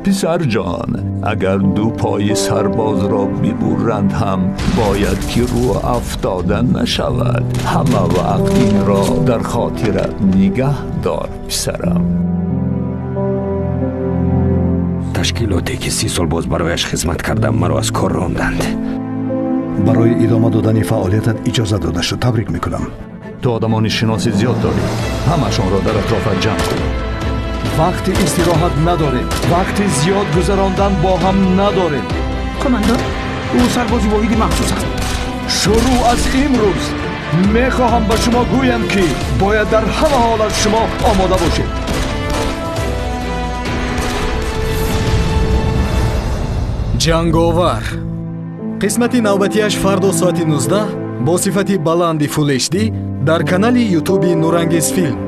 پسر جان، اگر دو پای سرباز را ببرند هم باید که رو افتادن نشود. همه وقت این را در خاطرت نگه دار پسرم. تشکیلاتی که 30 سال باز برایش خدمت کردم مرا از کار راندند. برای ادامه دادن فعالیتت اجازه داده شد. تبریک میکنم. تو آدمان شناسی زیاد داری، همشون را در اطراف جمع کن. وقت استراحت نداریم، وقت زیاد گذراندن با هم نداریم. کماندان، او سرباز واحدی مخصوص است. شروع از امروز میخواهم به شما گویم که باید در همه حالت شما آماده باشید. جنگاور қисмати навбатиаш фардо соати 19 бо сифати баланди Full HD дар канали ютуби Нурангез филм.